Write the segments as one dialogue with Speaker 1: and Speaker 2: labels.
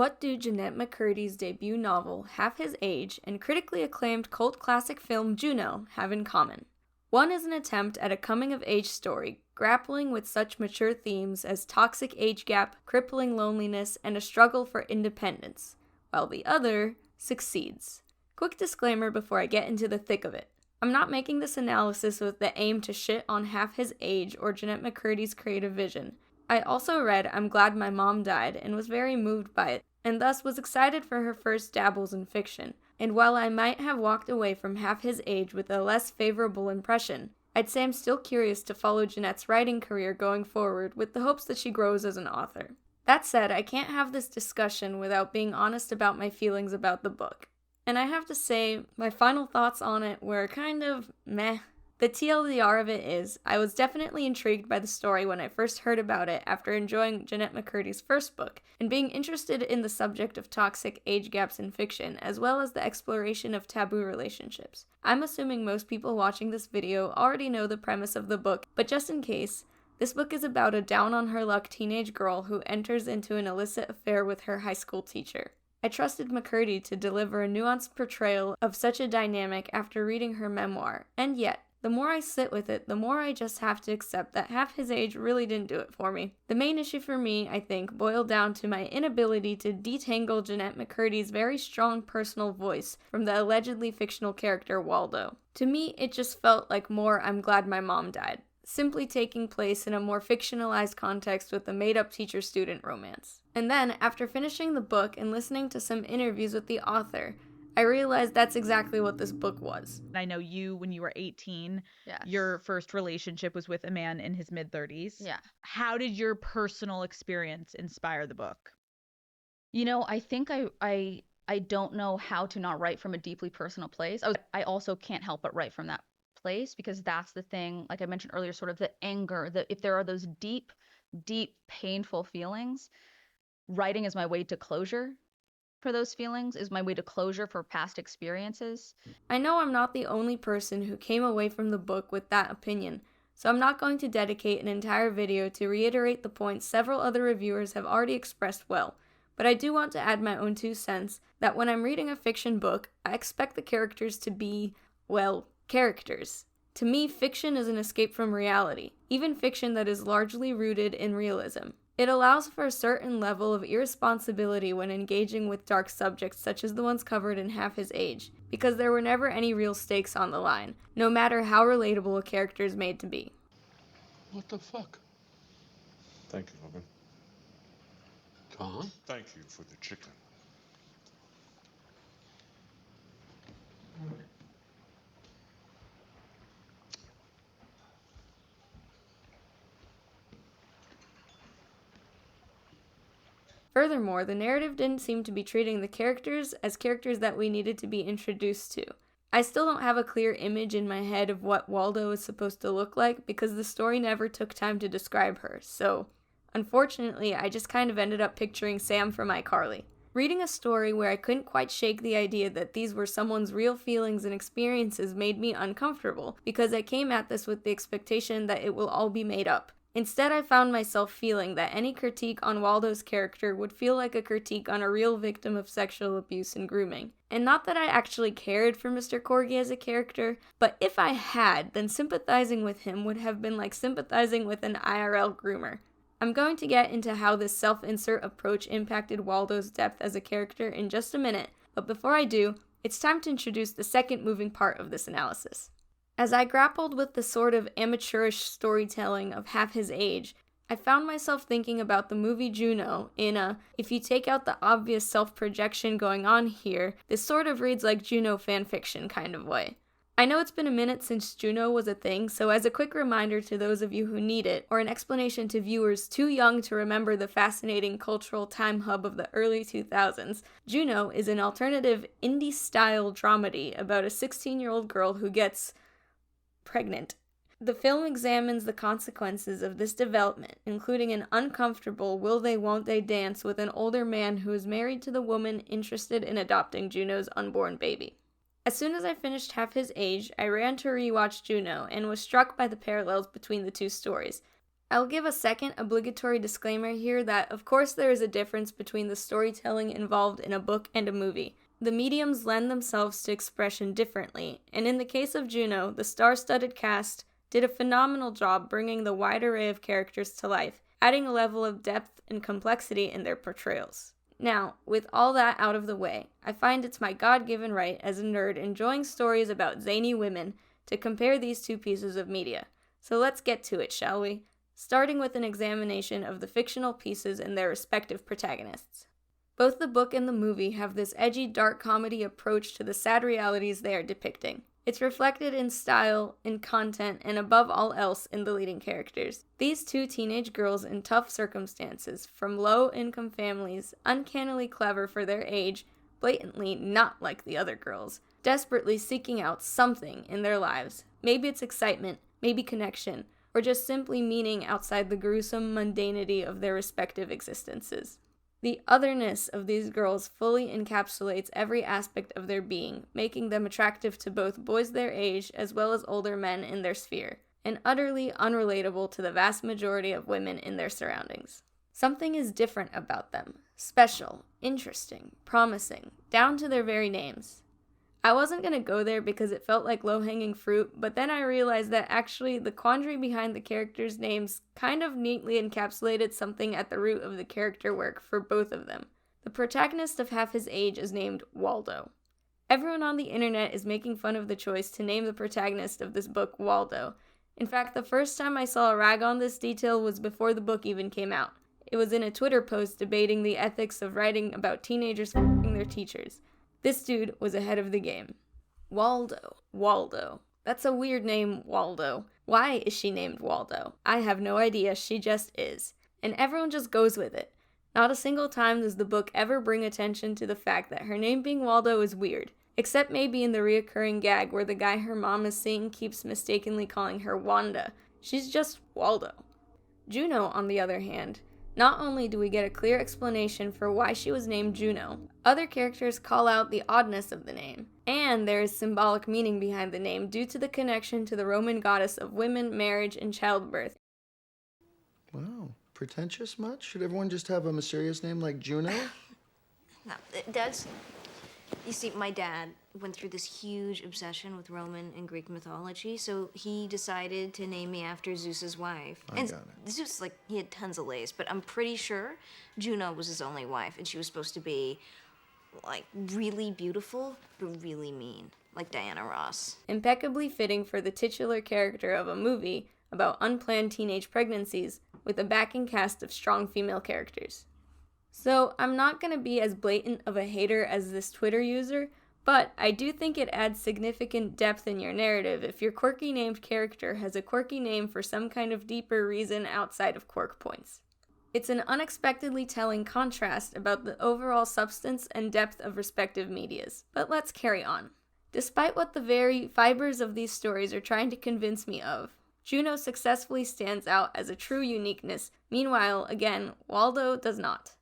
Speaker 1: What do Jennette McCurdy's debut novel, Half His Age, and critically acclaimed cult classic film Juno have in common? One is an attempt at a coming-of-age story, grappling with such mature themes as toxic age gap, crippling loneliness, and a struggle for independence, while the other succeeds. Quick disclaimer before I get into the thick of it. I'm not making this analysis with the aim to shit on Half His Age or Jennette McCurdy's creative vision. I also read I'm Glad My Mom Died and was very moved by it, and thus was excited for her first dabbles in fiction. And while I might have walked away from Half His Age with a less favorable impression, I'd say I'm still curious to follow Jennette's writing career going forward with the hopes that she grows as an author. That said, I can't have this discussion without being honest about my feelings about the book. And I have to say, my final thoughts on it were kind of meh. The TLDR of it is, I was definitely intrigued by the story when I first heard about it after enjoying Jennette McCurdy's first book, and being interested in the subject of toxic age gaps in fiction, as well as the exploration of taboo relationships. I'm assuming most people watching this video already know the premise of the book, but just in case, this book is about a down-on-her-luck teenage girl who enters into an illicit affair with her high school teacher. I trusted McCurdy to deliver a nuanced portrayal of such a dynamic after reading her memoir, and yet, the more I sit with it, the more I just have to accept that Half His Age really didn't do it for me. The main issue for me, I think, boiled down to my inability to detangle Jennette McCurdy's very strong personal voice from the allegedly fictional character Waldo. To me, it just felt like more I'm Glad My Mom Died, simply taking place in a more fictionalized context with a made-up teacher-student romance. And then, after finishing the book and listening to some interviews with the author, I realized that's exactly what this book was.
Speaker 2: I know you, when you were 18,
Speaker 3: Yes.
Speaker 2: your first relationship was with a man in his mid-30s.
Speaker 3: Yeah.
Speaker 2: How did your personal experience inspire the book?
Speaker 3: You know, I think I don't know how to not write from a deeply personal place. I also can't help but write from that place, because that's the thing, like I mentioned earlier, sort of the anger, that if there are those deep, painful feelings, writing is my way to closure for those feelings, is my way to closure for past experiences.
Speaker 1: I know I'm not the only person who came away from the book with that opinion, so I'm not going to dedicate an entire video to reiterate the points several other reviewers have already expressed well, but I do want to add my own 2 cents that when I'm reading a fiction book, I expect the characters to be, well, characters. To me, fiction is an escape from reality, even fiction that is largely rooted in realism. It allows for a certain level of irresponsibility when engaging with dark subjects such as the ones covered in Half His Age, because there were never any real stakes on the line, no matter how relatable a character is made to be.
Speaker 4: What the fuck?
Speaker 5: Thank you, Logan.
Speaker 4: Tom?
Speaker 5: Thank you for the chicken.
Speaker 1: Furthermore, the narrative didn't seem to be treating the characters as characters that we needed to be introduced to. I still don't have a clear image in my head of what Waldo is supposed to look like because the story never took time to describe her, so unfortunately I just kind of ended up picturing Sam from iCarly. Reading a story where I couldn't quite shake the idea that these were someone's real feelings and experiences made me uncomfortable because I came at this with the expectation that it will all be made up. Instead, I found myself feeling that any critique on Waldo's character would feel like a critique on a real victim of sexual abuse and grooming. And not that I actually cared for Mr. Korgi as a character, but if I had, then sympathizing with him would have been like sympathizing with an IRL groomer. I'm going to get into how this self-insert approach impacted Waldo's depth as a character in just a minute, but before I do, it's time to introduce the second moving part of this analysis. As I grappled with the sort of amateurish storytelling of Half His Age, I found myself thinking about the movie Juno in a, if you take out the obvious self-projection going on here, this sort of reads like Juno Fanfiction kind of way. I know it's been a minute since Juno was a thing, so as a quick reminder to those of you who need it, or an explanation to viewers too young to remember the fascinating cultural time hub of the early 2000s, Juno is an alternative indie-style dramedy about a 16-year-old girl who gets pregnant. The film examines the consequences of this development, including an uncomfortable will-they-won't-they dance with an older man who is married to the woman interested in adopting Juno's unborn baby. As soon as I finished Half His Age, I ran to rewatch Juno and was struck by the parallels between the 2 stories. I'll give a second obligatory disclaimer here that, of course, there is a difference between the storytelling involved in a book and a movie. The mediums lend themselves to expression differently, and in the case of Juno, the star-studded cast did a phenomenal job bringing the wide array of characters to life, adding a level of depth and complexity in their portrayals. Now, with all that out of the way, I find it's my God-given right as a nerd enjoying stories about zany women to compare these two pieces of media. So let's get to it, shall we? Starting with an examination of the fictional pieces and their respective protagonists. Both the book and the movie have this edgy, dark comedy approach to the sad realities they are depicting. It's reflected in style, in content, and above all else in the leading characters. These two teenage girls in tough circumstances, from low-income families, uncannily clever for their age, blatantly not like the other girls, desperately seeking out something in their lives. Maybe it's excitement, maybe connection, or just simply meaning outside the gruesome mundanity of their respective existences. The otherness of these girls fully encapsulates every aspect of their being, making them attractive to both boys their age as well as older men in their sphere, and utterly unrelatable to the vast majority of women in their surroundings. Something is different about them, special, interesting, promising, down to their very names. I wasn't going to go there because it felt like low-hanging fruit, but then I realized that actually the quandary behind the characters' names kind of neatly encapsulated something at the root of the character work for both of them. The protagonist of half his age is named Waldo. Everyone on the internet is making fun of the choice to name the protagonist of this book Waldo. In fact, the first time I saw a rag on this detail was before the book even came out. It was in a Twitter post debating the ethics of writing about teenagers f***ing their teachers. This dude was ahead of the game. Waldo. That's a weird name, Waldo. Why is she named Waldo? I have no idea, she just is. And everyone just goes with it. Not a single time does the book ever bring attention to the fact that her name being Waldo is weird, except maybe in the reoccurring gag where the guy her mom is seeing keeps mistakenly calling her Wanda. She's just Waldo. Juno, on the other hand, not only do we get a clear explanation for why she was named Juno, other characters call out the oddness of the name, and there is symbolic meaning behind the name due to the connection to the Roman goddess of women, marriage, and childbirth.
Speaker 6: Wow, pretentious much? Should everyone just have a mysterious name like Juno?
Speaker 7: No, Dad's... You see, my dad went through this huge obsession with Roman and Greek mythology, so he decided to name me after Zeus's wife.
Speaker 6: I got it.
Speaker 7: Zeus, like, he had tons of ladies, but I'm pretty sure Juno was his only wife, and she was supposed to be, like, really beautiful, but really mean, like Diana Ross.
Speaker 1: Impeccably fitting for the titular character of a movie about unplanned teenage pregnancies with a backing cast of strong female characters. So, I'm not going to be as blatant of a hater as this Twitter user, but I do think it adds significant depth in your narrative if your quirky named character has a quirky name for some kind of deeper reason outside of quirk points. It's an unexpectedly telling contrast about the overall substance and depth of respective medias, but let's carry on. Despite what the very fibers of these stories are trying to convince me of, Juno successfully stands out as a true uniqueness, meanwhile, again, Waldo does not.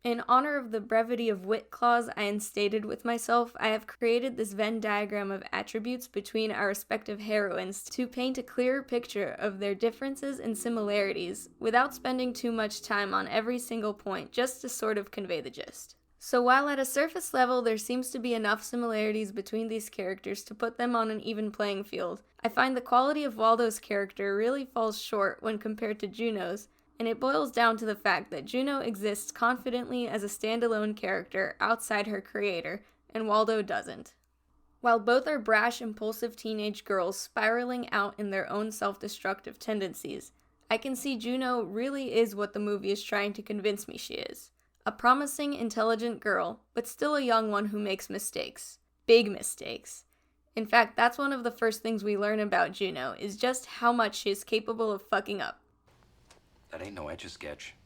Speaker 1: In honor of the brevity of wit clause I instated with myself, I have created this Venn diagram of attributes between our respective heroines to paint a clearer picture of their differences and similarities without spending too much time on every single point, just to sort of convey the gist. So while at a surface level there seems to be enough similarities between these characters to put them on an even playing field, I find the quality of Waldo's character really falls short when compared to Juno's, and it boils down to the fact that Juno exists confidently as a standalone character outside her creator, and Waldo doesn't. While both are brash, impulsive teenage girls spiraling out in their own self-destructive tendencies, I can see Juno really is what the movie is trying to convince me she is. A promising, intelligent girl, but still a young one who makes mistakes. Big mistakes. In fact, that's one of the first things we learn about Juno, is just how much she is capable of fucking up.
Speaker 8: That ain't no Etch-a-Sketch.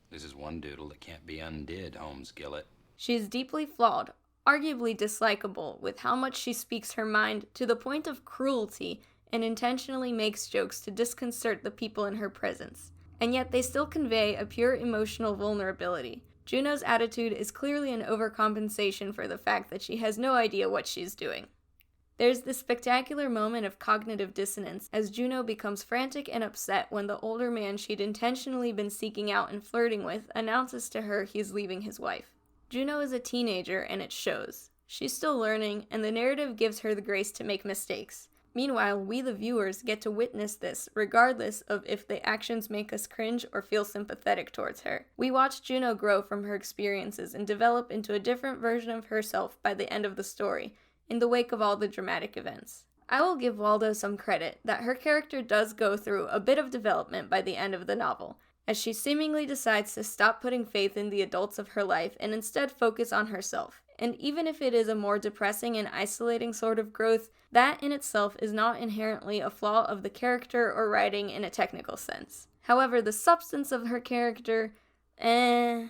Speaker 8: This is one doodle that can't be undid, Holmes Gillett.
Speaker 1: She is deeply flawed, arguably dislikable, with how much she speaks her mind to the point of cruelty and intentionally makes jokes to disconcert the people in her presence. And yet they still convey a pure emotional vulnerability. Juno's attitude is clearly an overcompensation for the fact that she has no idea what she's doing. There's this spectacular moment of cognitive dissonance as Juno becomes frantic and upset when the older man she'd intentionally been seeking out and flirting with announces to her he's leaving his wife. Juno is a teenager and it shows. She's still learning, and the narrative gives her the grace to make mistakes. Meanwhile, we the viewers get to witness this, regardless of if the actions make us cringe or feel sympathetic towards her. We watch Juno grow from her experiences and develop into a different version of herself by the end of the story, in the wake of all the dramatic events. I will give Waldo some credit that her character does go through a bit of development by the end of the novel, as she seemingly decides to stop putting faith in the adults of her life and instead focus on herself. And even if it is a more depressing and isolating sort of growth, that in itself is not inherently a flaw of the character or writing in a technical sense. However, the substance of her character, to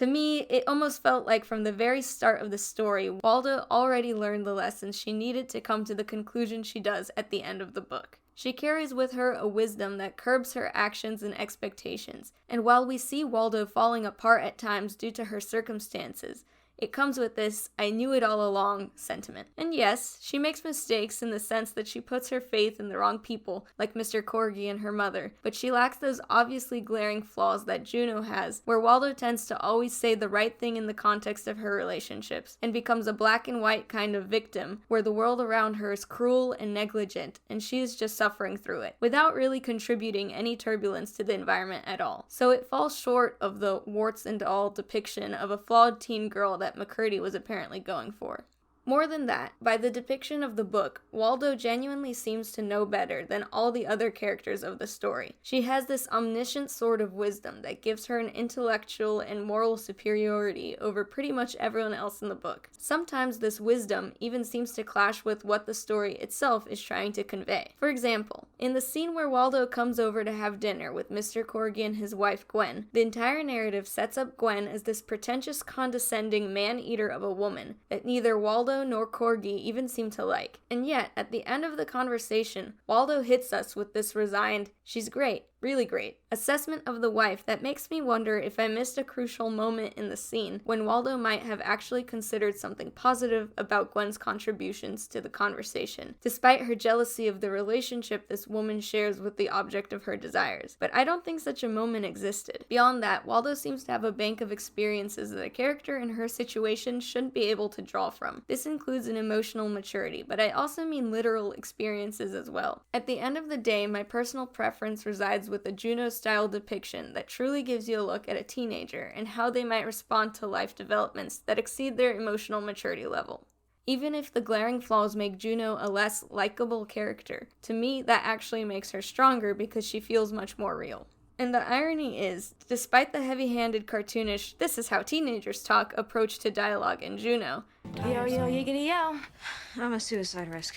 Speaker 1: me, it almost felt like from the very start of the story, Waldo already learned the lessons she needed to come to the conclusion she does at the end of the book. She carries with her a wisdom that curbs her actions and expectations, and while we see Waldo falling apart at times due to her circumstances, it comes with this "I knew it all along" sentiment. And yes, she makes mistakes in the sense that she puts her faith in the wrong people, like Mr. Korgi and her mother, but she lacks those obviously glaring flaws that Juno has, where Waldo tends to always say the right thing in the context of her relationships, and becomes a black and white kind of victim, where the world around her is cruel and negligent, and she is just suffering through it, without really contributing any turbulence to the environment at all. So it falls short of the warts and all depiction of a flawed teen girl that McCurdy was apparently going for. More than that, by the depiction of the book, Waldo genuinely seems to know better than all the other characters of the story. She has this omniscient sort of wisdom that gives her an intellectual and moral superiority over pretty much everyone else in the book. Sometimes this wisdom even seems to clash with what the story itself is trying to convey. For example, in the scene where Waldo comes over to have dinner with Mr. Korgi and his wife Gwen, the entire narrative sets up Gwen as this pretentious, condescending man-eater of a woman that neither Waldo nor Korgi even seem to like. And yet, at the end of the conversation, Waldo hits us with this resigned, "She's great, really great," assessment of the wife that makes me wonder if I missed a crucial moment in the scene when Waldo might have actually considered something positive about Gwen's contributions to the conversation, despite her jealousy of the relationship this woman shares with the object of her desires. But I don't think such a moment existed. Beyond that, Waldo seems to have a bank of experiences that a character in her situation shouldn't be able to draw from. This includes an emotional maturity, but I also mean literal experiences as well. At the end of the day, my personal preference resides with a Juno-style depiction that truly gives you a look at a teenager and how they might respond to life developments that exceed their emotional maturity level. Even if the glaring flaws make Juno a less likable character, to me that actually makes her stronger because she feels much more real. And the irony is, despite the heavy-handed cartoonish "this is how teenagers talk" approach to dialogue in Juno,
Speaker 7: Yo, yo, yiggity yo. I'm a suicide risk.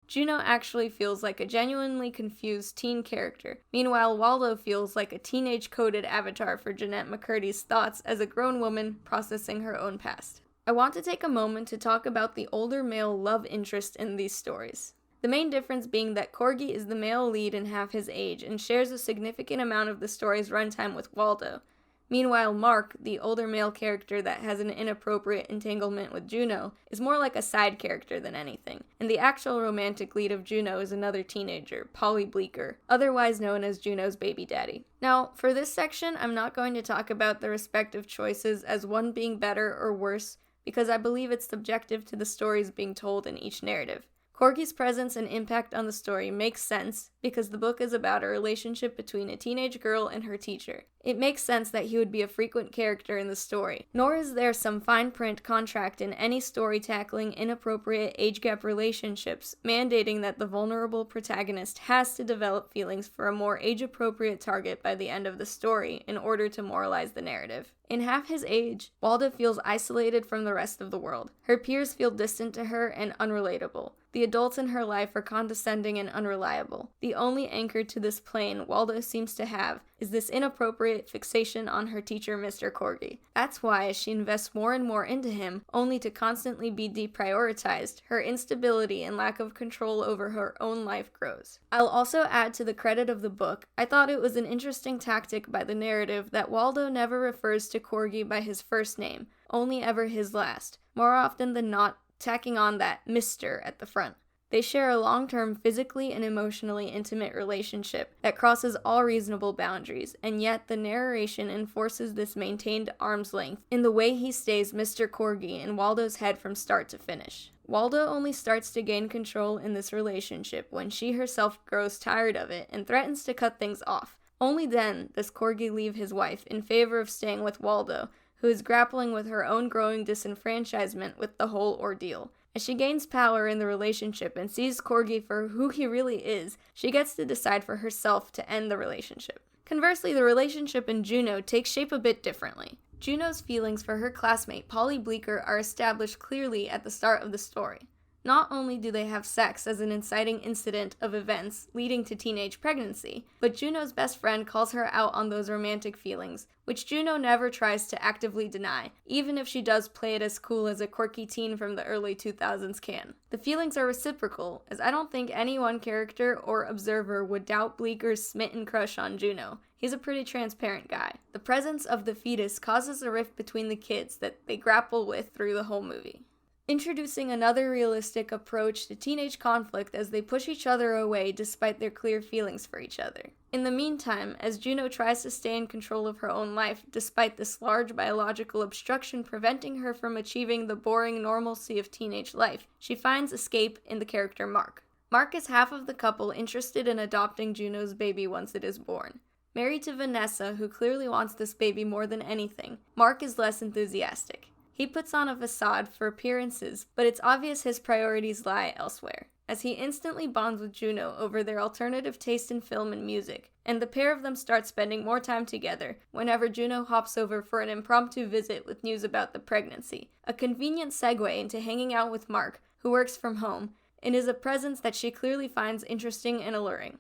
Speaker 1: Juno actually feels like a genuinely confused teen character. Meanwhile, Waldo feels like a teenage-coded avatar for Jennette McCurdy's thoughts as a grown woman processing her own past. I want to take a moment to talk about the older male love interest in these stories. The main difference being that Korgi is the male lead and half his age, and shares a significant amount of the story's runtime with Waldo. Meanwhile, Mark, the older male character that has an inappropriate entanglement with Juno, is more like a side character than anything, and the actual romantic lead of Juno is another teenager, Polly Bleecker, otherwise known as Juno's baby daddy. Now, for this section, I'm not going to talk about the respective choices as one being better or worse, because I believe it's subjective to the stories being told in each narrative. Korgi's presence and impact on the story makes sense because the book is about a relationship between a teenage girl and her teacher. It makes sense that he would be a frequent character in the story, nor is there some fine print contract in any story tackling inappropriate age gap relationships, mandating that the vulnerable protagonist has to develop feelings for a more age-appropriate target by the end of the story in order to moralize the narrative. In half his age, Waldo feels isolated from the rest of the world. Her peers feel distant to her and unrelatable. The adults in her life are condescending and unreliable. The only anchor to this plane Waldo seems to have is this inappropriate fixation on her teacher, Mr. Korgi. That's why, as she invests more and more into him, only to constantly be deprioritized, her instability and lack of control over her own life grows. I'll also add to the credit of the book, I thought it was an interesting tactic by the narrative that Waldo never refers to Korgi by his first name, only ever his last. More often than not, tacking on that Mr. at the front. They share a long-term physically and emotionally intimate relationship that crosses all reasonable boundaries, and yet the narration enforces this maintained arm's length in the way he stays Mr. Korgi in Waldo's head from start to finish. Waldo only starts to gain control in this relationship when she herself grows tired of it and threatens to cut things off. Only then does Korgi leave his wife in favor of staying with Waldo, who is grappling with her own growing disenfranchisement with the whole ordeal. As she gains power in the relationship and sees Korgi for who he really is, she gets to decide for herself to end the relationship. Conversely, the relationship in Juno takes shape a bit differently. Juno's feelings for her classmate Polly Bleecker are established clearly at the start of the story. Not only do they have sex as an inciting incident of events leading to teenage pregnancy, but Juno's best friend calls her out on those romantic feelings, which Juno never tries to actively deny, even if she does play it as cool as a quirky teen from the early 2000s can. The feelings are reciprocal, as I don't think any one character or observer would doubt Bleeker's smitten crush on Juno. He's a pretty transparent guy. The presence of the fetus causes a rift between the kids that they grapple with through the whole movie, introducing another realistic approach to teenage conflict as they push each other away despite their clear feelings for each other. In the meantime, as Juno tries to stay in control of her own life despite this large biological obstruction preventing her from achieving the boring normalcy of teenage life, she finds escape in the character Mark. Mark is half of the couple interested in adopting Juno's baby once it is born. Married to Vanessa, who clearly wants this baby more than anything, Mark is less enthusiastic. He puts on a facade for appearances, but it's obvious his priorities lie elsewhere, as he instantly bonds with Juno over their alternative taste in film and music, and the pair of them start spending more time together whenever Juno hops over for an impromptu visit with news about the pregnancy, a convenient segue into hanging out with Mark, who works from home, and is a presence that she clearly finds interesting and alluring.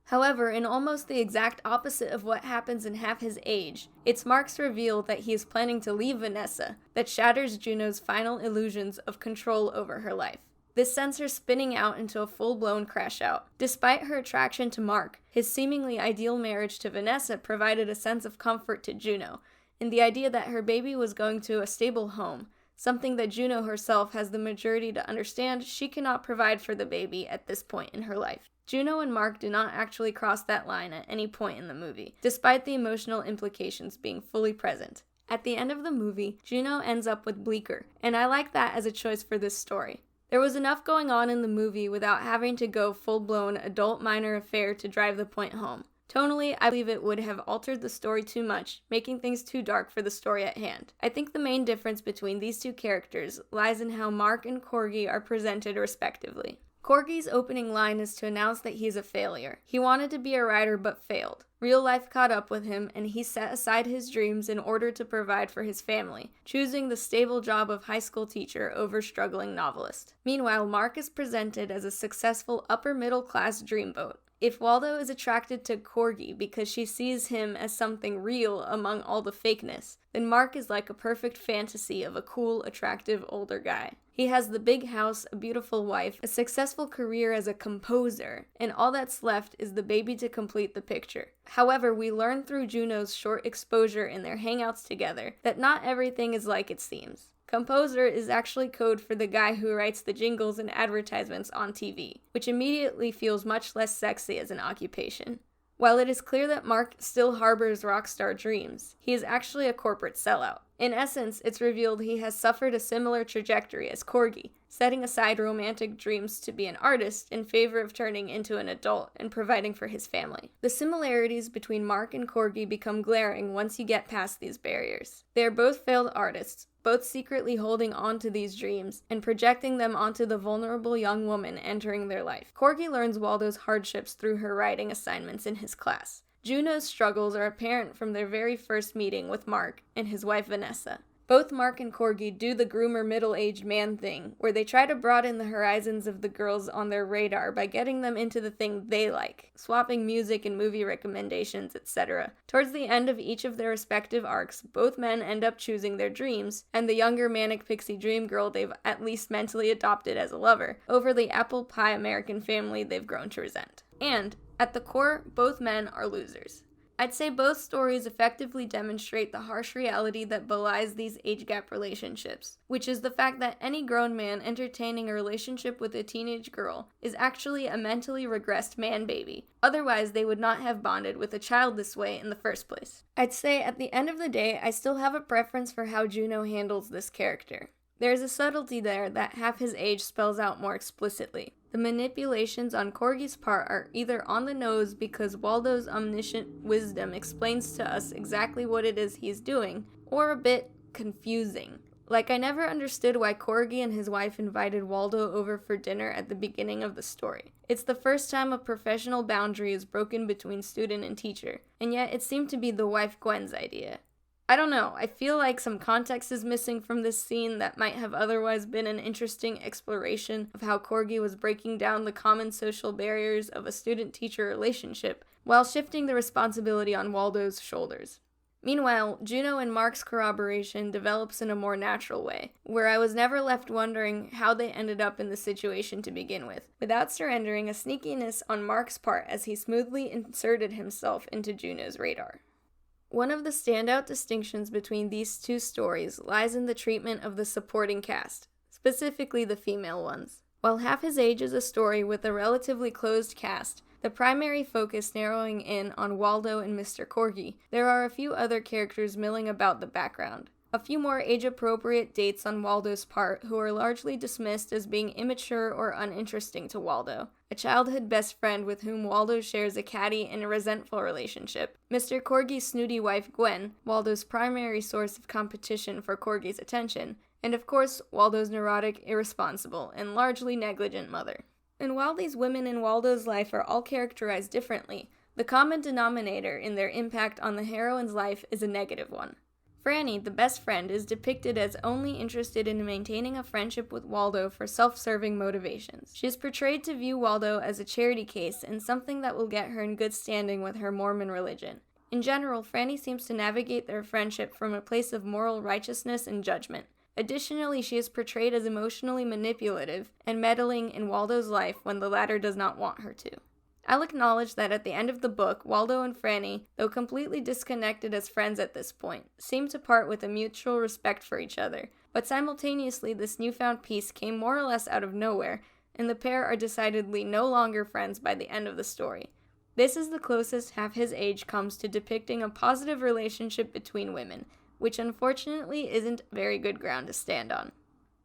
Speaker 1: However, in almost the exact opposite of what happens in Half His Age, it's Mark's reveal that he is planning to leave Vanessa that shatters Juno's final illusions of control over her life. This sends her spinning out into a full-blown crash-out. Despite her attraction to Mark, his seemingly ideal marriage to Vanessa provided a sense of comfort to Juno, in the idea that her baby was going to a stable home, something that Juno herself has the maturity to understand she cannot provide for the baby at this point in her life. Juno and Mark do not actually cross that line at any point in the movie, despite the emotional implications being fully present. At the end of the movie, Juno ends up with Bleecker, and I like that as a choice for this story. There was enough going on in the movie without having to go full-blown adult minor affair to drive the point home. Tonally, I believe it would have altered the story too much, making things too dark for the story at hand. I think the main difference between these two characters lies in how Mark and Korgi are presented respectively. Korgi's opening line is to announce that he's a failure. He wanted to be a writer but failed. Real life caught up with him, and he set aside his dreams in order to provide for his family, choosing the stable job of high school teacher over struggling novelist. Meanwhile, Mark is presented as a successful upper-middle-class dreamboat. If Waldo is attracted to Korgi because she sees him as something real among all the fakeness, then Mark is like a perfect fantasy of a cool, attractive older guy. He has the big house, a beautiful wife, a successful career as a composer, and all that's left is the baby to complete the picture. However, we learn through Juno's short exposure in their hangouts together that not everything is like it seems. Composer is actually code for the guy who writes the jingles and advertisements on TV, which immediately feels much less sexy as an occupation. While it is clear that Mark still harbors rockstar dreams, he is actually a corporate sellout. In essence, it's revealed he has suffered a similar trajectory as Korgi, setting aside romantic dreams to be an artist in favor of turning into an adult and providing for his family. The similarities between Mark and Korgi become glaring once you get past these barriers. They are both failed artists, both secretly holding on to these dreams and projecting them onto the vulnerable young woman entering their life. Korgi learns Waldo's hardships through her writing assignments in his class. Juno's struggles are apparent from their very first meeting with Mark and his wife Vanessa. Both Mark and Korgi do the groomer middle-aged man thing, where they try to broaden the horizons of the girls on their radar by getting them into the thing they like, swapping music and movie recommendations, etc. Towards the end of each of their respective arcs, both men end up choosing their dreams, and the younger manic pixie dream girl they've at least mentally adopted as a lover, over the apple pie American family they've grown to resent. And, at the core, both men are losers. I'd say both stories effectively demonstrate the harsh reality that belies these age gap relationships, which is the fact that any grown man entertaining a relationship with a teenage girl is actually a mentally regressed man baby. Otherwise, they would not have bonded with a child this way in the first place. I'd say at the end of the day, I still have a preference for how Juno handles this character. There's a subtlety there that Half His Age spells out more explicitly. The manipulations on Korgi's part are either on the nose because Waldo's omniscient wisdom explains to us exactly what it is he's doing, or a bit confusing. Like, I never understood why Korgi and his wife invited Waldo over for dinner at the beginning of the story. It's the first time a professional boundary is broken between student and teacher, and yet it seemed to be the wife Gwen's idea. I don't know, I feel like some context is missing from this scene that might have otherwise been an interesting exploration of how Korgi was breaking down the common social barriers of a student-teacher relationship, while shifting the responsibility on Waldo's shoulders. Meanwhile, Juno and Mark's corroboration develops in a more natural way, where I was never left wondering how they ended up in the situation to begin with, without surrendering a sneakiness on Mark's part as he smoothly inserted himself into Juno's radar. One of the standout distinctions between these two stories lies in the treatment of the supporting cast, specifically the female ones. While Half His Age is a story with a relatively closed cast, the primary focus narrowing in on Waldo and Mr. Korgi, there are a few other characters milling about the background. A few more age-appropriate dates on Waldo's part who are largely dismissed as being immature or uninteresting to Waldo. A childhood best friend with whom Waldo shares a catty and a resentful relationship. Mr. Korgi's snooty wife Gwen, Waldo's primary source of competition for Korgi's attention. And of course, Waldo's neurotic, irresponsible, and largely negligent mother. And while these women in Waldo's life are all characterized differently, the common denominator in their impact on the heroine's life is a negative one. Franny, the best friend, is depicted as only interested in maintaining a friendship with Waldo for self-serving motivations. She is portrayed to view Waldo as a charity case and something that will get her in good standing with her Mormon religion. In general, Franny seems to navigate their friendship from a place of moral righteousness and judgment. Additionally, she is portrayed as emotionally manipulative and meddling in Waldo's life when the latter does not want her to. I'll acknowledge that at the end of the book, Waldo and Franny, though completely disconnected as friends at this point, seem to part with a mutual respect for each other, but simultaneously this newfound peace came more or less out of nowhere, and the pair are decidedly no longer friends by the end of the story. This is the closest Half His Age comes to depicting a positive relationship between women, which unfortunately isn't very good ground to stand on.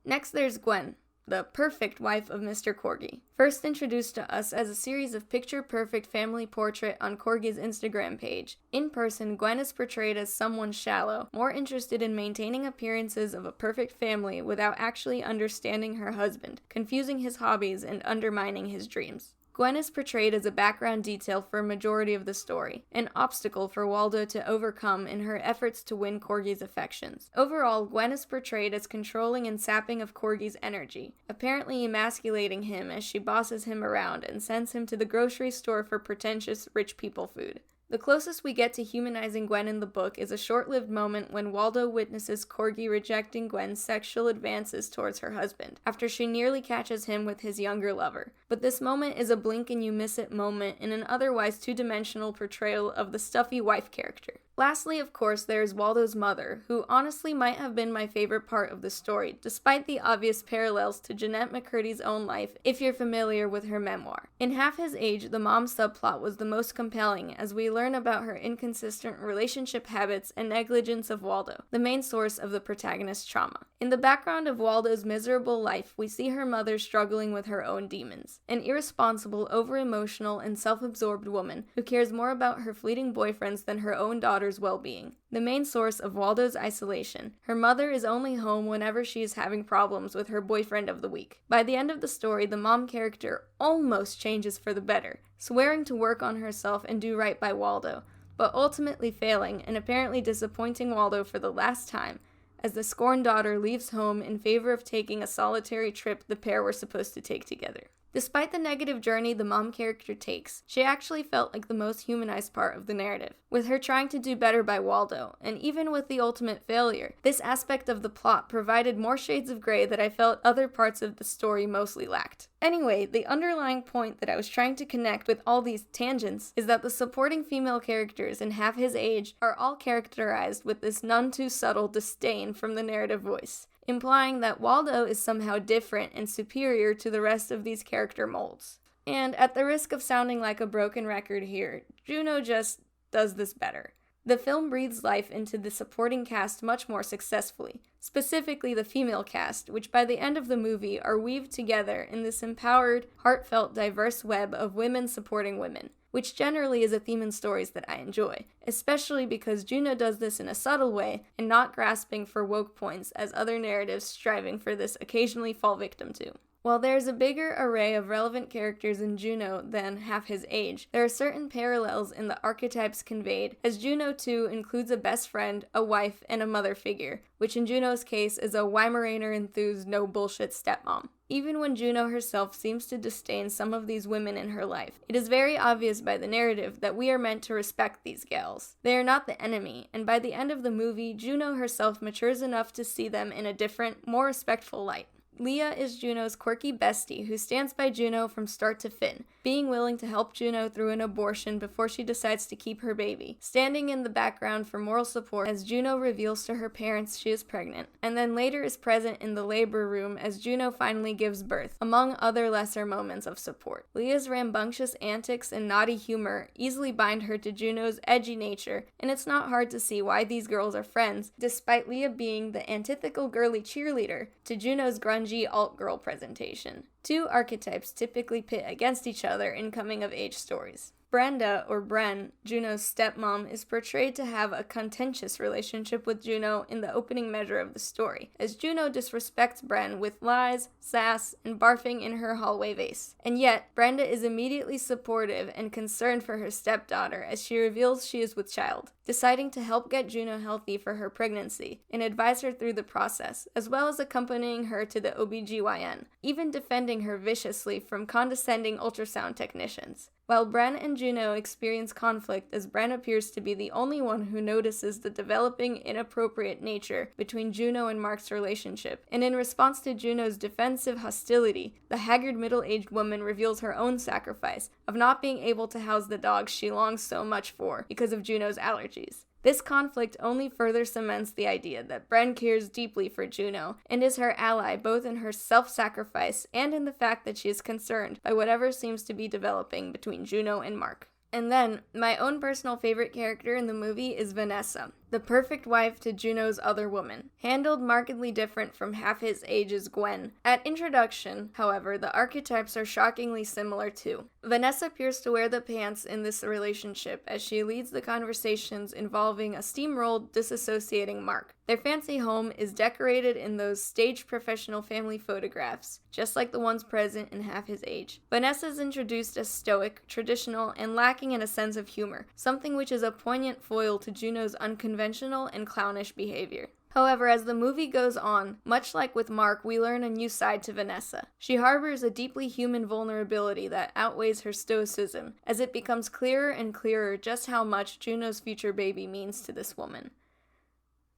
Speaker 1: Next there's Gwen, the perfect wife of Mr. Korgi. First introduced to us as a series of picture-perfect family portrait on Korgi's Instagram page. In person, Gwen is portrayed as someone shallow, more interested in maintaining appearances of a perfect family without actually understanding her husband, confusing his hobbies and undermining his dreams. Gwen is portrayed as a background detail for a majority of the story, an obstacle for Waldo to overcome in her efforts to win Korgi's affections. Overall, Gwen is portrayed as controlling and sapping of Korgi's energy, apparently emasculating him as she bosses him around and sends him to the grocery store for pretentious rich people food. The closest we get to humanizing Gwen in the book is a short-lived moment when Waldo witnesses Korgi rejecting Gwen's sexual advances towards her husband, after she nearly catches him with his younger lover. But this moment is a blink-and-you-miss-it moment in an otherwise two-dimensional portrayal of the stuffy wife character. Lastly, of course, there is Waldo's mother, who honestly might have been my favorite part of the story, despite the obvious parallels to Jennette McCurdy's own life, if you're familiar with her memoir. In Half His Age, the mom subplot was the most compelling, as we learn about her inconsistent relationship habits and negligence of Waldo, the main source of the protagonist's trauma. In the background of Waldo's miserable life, we see her mother struggling with her own demons, an irresponsible, over-emotional, and self-absorbed woman who cares more about her fleeting boyfriends than her own daughter's well-being. The main source of Waldo's isolation. Her mother is only home whenever she is having problems with her boyfriend of the week. By the end of the story, the mom character almost changes for the better, swearing to work on herself and do right by Waldo, but ultimately failing and apparently disappointing Waldo for the last time, as the scorned daughter leaves home in favor of taking a solitary trip the pair were supposed to take together. Despite the negative journey the mom character takes, she actually felt like the most humanized part of the narrative, with her trying to do better by Waldo, and even with the ultimate failure, this aspect of the plot provided more shades of gray that I felt other parts of the story mostly lacked. Anyway, the underlying point that I was trying to connect with all these tangents is that the supporting female characters in half his age are all characterized with this none too subtle disdain from the narrative voice, implying that Waldo is somehow different and superior to the rest of these character molds. And at the risk of sounding like a broken record here, Juno just does this better. The film breathes life into the supporting cast much more successfully, specifically the female cast, which by the end of the movie are weaved together in this empowered, heartfelt, diverse web of women supporting women, which generally is a theme in stories that I enjoy, especially because Juno does this in a subtle way and not grasping for woke points as other narratives striving for this occasionally fall victim to. While there's a bigger array of relevant characters in Juno than half his age, there are certain parallels in the archetypes conveyed, as Juno too includes a best friend, a wife, and a mother figure, which in Juno's case is a Weimaraner-enthused no-bullshit stepmom. Even when Juno herself seems to disdain some of these women in her life, it is very obvious by the narrative that we are meant to respect these gals. They are not the enemy, and by the end of the movie, Juno herself matures enough to see them in a different, more respectful light. Leah is Juno's quirky bestie who stands by Juno from start to fin, being willing to help Juno through an abortion before she decides to keep her baby, standing in the background for moral support as Juno reveals to her parents she is pregnant, and then later is present in the labor room as Juno finally gives birth, among other lesser moments of support. Leah's rambunctious antics and naughty humor easily bind her to Juno's edgy nature, and it's not hard to see why these girls are friends, despite Leah being the antithetical girly cheerleader to Juno's grungy alt-girl presentation. Two archetypes typically pit against each other in coming-of-age stories. Brenda, or Bren, Juno's stepmom, is portrayed to have a contentious relationship with Juno in the opening measure of the story, as Juno disrespects Bren with lies, sass, and barfing in her hallway vase. And yet, Brenda is immediately supportive and concerned for her stepdaughter as she reveals she is with child, deciding to help get Juno healthy for her pregnancy and advise her through the process, as well as accompanying her to the OBGYN, even defending her viciously from condescending ultrasound technicians. While Bren and Juno experience conflict as Bren appears to be the only one who notices the developing inappropriate nature between Juno and Mark's relationship, and in response to Juno's defensive hostility, the haggard middle-aged woman reveals her own sacrifice of not being able to house the dog she longs so much for because of Juno's allergies. This conflict only further cements the idea that Bren cares deeply for Juno and is her ally both in her self-sacrifice and in the fact that she is concerned by whatever seems to be developing between Juno and Mark. And then, my own personal favorite character in the movie is Vanessa, the perfect wife to Juno's other woman, handled markedly different from half his age's Gwen. At introduction, however, the archetypes are shockingly similar too. Vanessa appears to wear the pants in this relationship as she leads the conversations involving a steamrolled, disassociating Mark. Their fancy home is decorated in those staged professional family photographs, just like the ones present in half his age. Vanessa is introduced as stoic, traditional, and lacking in a sense of humor, something which is a poignant foil to Juno's unconventional and clownish behavior. However, as the movie goes on, much like with Mark, we learn a new side to Vanessa. She harbors a deeply human vulnerability that outweighs her stoicism, as it becomes clearer and clearer just how much Juno's future baby means to this woman.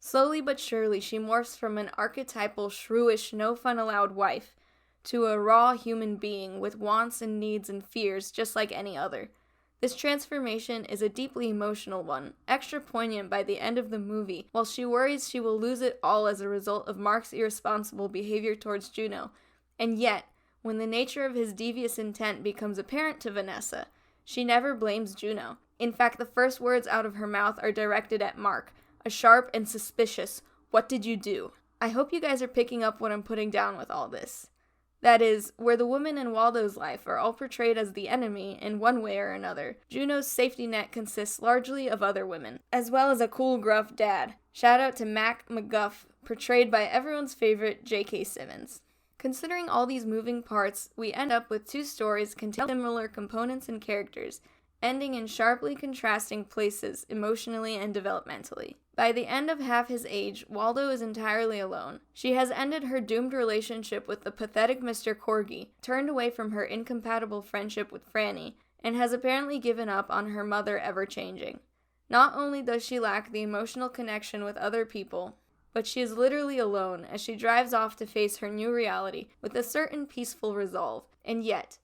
Speaker 1: Slowly but surely, she morphs from an archetypal, shrewish, no-fun-allowed wife to a raw human being with wants and needs and fears just like any other. This transformation is a deeply emotional one, extra poignant by the end of the movie, while she worries she will lose it all as a result of Mark's irresponsible behavior towards Juno. And yet, when the nature of his devious intent becomes apparent to Vanessa, she never blames Juno. In fact, the first words out of her mouth are directed at Mark, a sharp and suspicious, "What did you do?" I hope you guys are picking up what I'm putting down with all this. That is, where the women in Waldo's life are all portrayed as the enemy in one way or another, Juno's safety net consists largely of other women, as well as a cool, gruff dad. Shout out to Mac McGuff, portrayed by everyone's favorite J.K. Simmons. Considering all these moving parts, we end up with two stories containing similar components and characters, ending in sharply contrasting places emotionally and developmentally. By the end of Half His Age, Waldo is entirely alone. She has ended her doomed relationship with the pathetic Mr. Korgi, turned away from her incompatible friendship with Franny, and has apparently given up on her mother ever-changing. Not only does she lack the emotional connection with other people, but she is literally alone as she drives off to face her new reality with a certain peaceful resolve. And yet,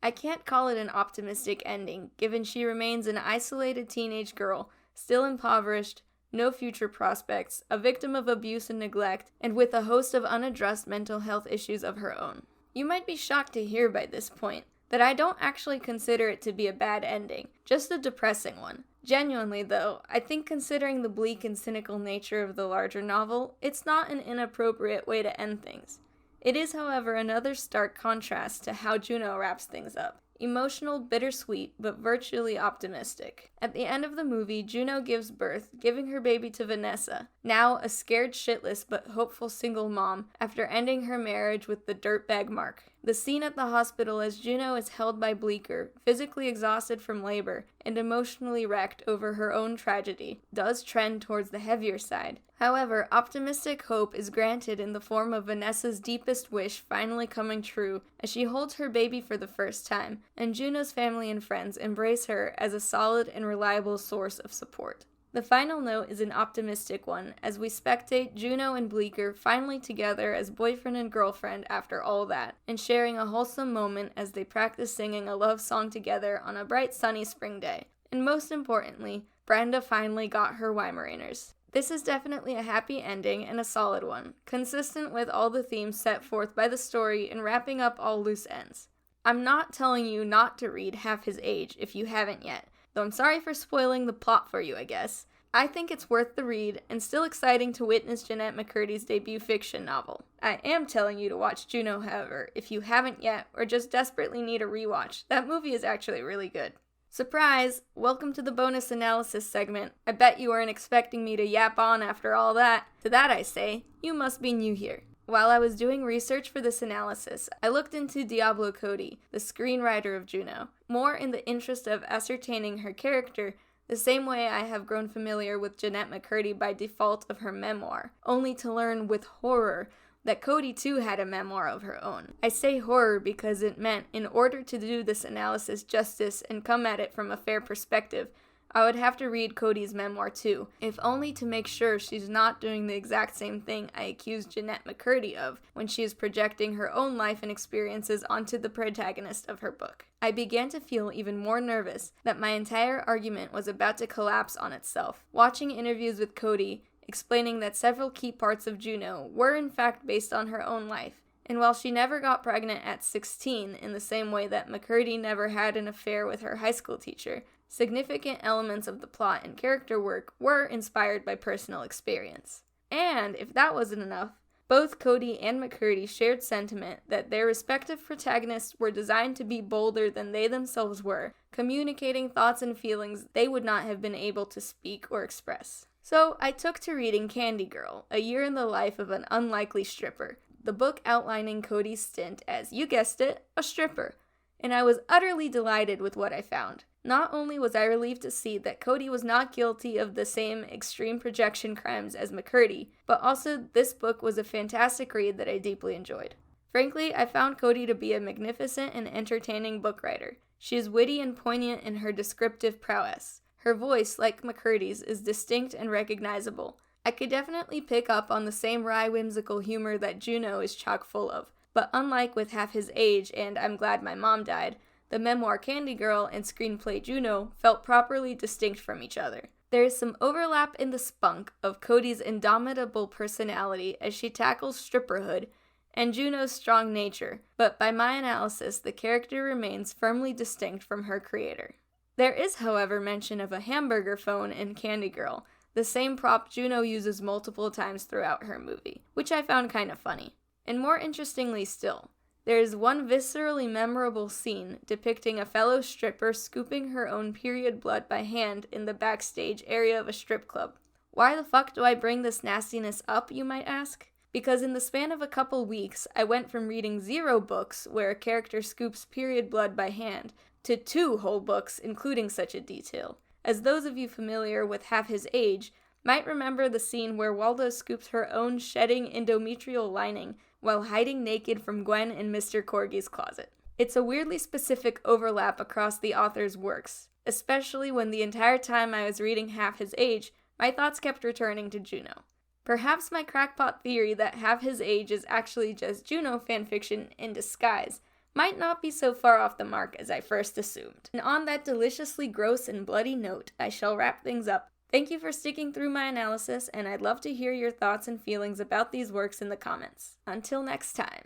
Speaker 1: I can't call it an optimistic ending, given she remains an isolated teenage girl, still impoverished, no future prospects, a victim of abuse and neglect, and with a host of unaddressed mental health issues of her own. You might be shocked to hear by this point that I don't actually consider it to be a bad ending, just a depressing one. Genuinely, though, I think considering the bleak and cynical nature of the larger novel, it's not an inappropriate way to end things. It is, however, another stark contrast to how Juno wraps things up. Emotional, bittersweet, but virtually optimistic. At the end of the movie, Juno gives birth, giving her baby to Vanessa, now a scared shitless but hopeful single mom after ending her marriage with the dirtbag Mark. The scene at the hospital as Juno is held by Bleecker, physically exhausted from labor and emotionally wrecked over her own tragedy, does trend towards the heavier side. However, optimistic hope is granted in the form of Vanessa's deepest wish finally coming true as she holds her baby for the first time, and Juno's family and friends embrace her as a solid and reliable source of support. The final note is an optimistic one, as we spectate Juno and Bleecker finally together as boyfriend and girlfriend after all that, and sharing a wholesome moment as they practice singing a love song together on a bright sunny spring day. And most importantly, Brenda finally got her Weimaraners. This is definitely a happy ending and a solid one, consistent with all the themes set forth by the story and wrapping up all loose ends. I'm not telling you not to read Half His Age if you haven't yet, though I'm sorry for spoiling the plot for you, I guess. I think it's worth the read, and still exciting to witness Jennette McCurdy's debut fiction novel. I am telling you to watch Juno, however, if you haven't yet, or just desperately need a rewatch. That movie is actually really good. Surprise! Welcome to the bonus analysis segment. I bet you weren't expecting me to yap on after all that. To that I say, you must be new here. While I was doing research for this analysis, I looked into Diablo Cody, the screenwriter of Juno, more in the interest of ascertaining her character, the same way I have grown familiar with Jennette McCurdy by default of her memoir, only to learn with horror that Cody too had a memoir of her own. I say horror because it meant in order to do this analysis justice and come at it from a fair perspective, I would have to read Cody's memoir too, if only to make sure she's not doing the exact same thing I accused Jennette McCurdy of when she is projecting her own life and experiences onto the protagonist of her book. I began to feel even more nervous that my entire argument was about to collapse on itself. Watching interviews with Cody, explaining that several key parts of Juno were in fact based on her own life, and while she never got pregnant at 16 in the same way that McCurdy never had an affair with her high school teacher, significant elements of the plot and character work were inspired by personal experience. And, if that wasn't enough, both Cody and McCurdy shared sentiment that their respective protagonists were designed to be bolder than they themselves were, communicating thoughts and feelings they would not have been able to speak or express. So, I took to reading Candy Girl, A Year in the Life of an Unlikely Stripper, the book outlining Cody's stint as, you guessed it, a stripper, and I was utterly delighted with what I found. Not only was I relieved to see that Cody was not guilty of the same extreme projection crimes as McCurdy, but also this book was a fantastic read that I deeply enjoyed. Frankly, I found Cody to be a magnificent and entertaining book writer. She is witty and poignant in her descriptive prowess. Her voice, like McCurdy's, is distinct and recognizable. I could definitely pick up on the same wry whimsical humor that Juno is chock full of, but unlike with Half His Age and I'm Glad My Mom Died, the memoir Candy Girl and screenplay Juno felt properly distinct from each other. There is some overlap in the spunk of Cody's indomitable personality as she tackles stripperhood and Juno's strong nature, but by my analysis, the character remains firmly distinct from her creator. There is, however, mention of a hamburger phone in Candy Girl, the same prop Juno uses multiple times throughout her movie, which I found kind of funny. And more interestingly still, there is one viscerally memorable scene depicting a fellow stripper scooping her own period blood by hand in the backstage area of a strip club. Why the fuck do I bring this nastiness up, you might ask? Because in the span of a couple weeks, I went from reading 0 books where a character scoops period blood by hand to 2 whole books including such a detail, as those of you familiar with Half His Age might remember the scene where Waldo scoops her own shedding endometrial lining while hiding naked from Gwen in Mr. Korgi's closet. It's a weirdly specific overlap across the author's works, especially when the entire time I was reading Half His Age, my thoughts kept returning to Juno. Perhaps my crackpot theory that Half His Age is actually just Juno fanfiction in disguise might not be so far off the mark as I first assumed. And on that deliciously gross and bloody note, I shall wrap things up. Thank you for sticking through my analysis, and I'd love to hear your thoughts and feelings about these works in the comments. Until next time.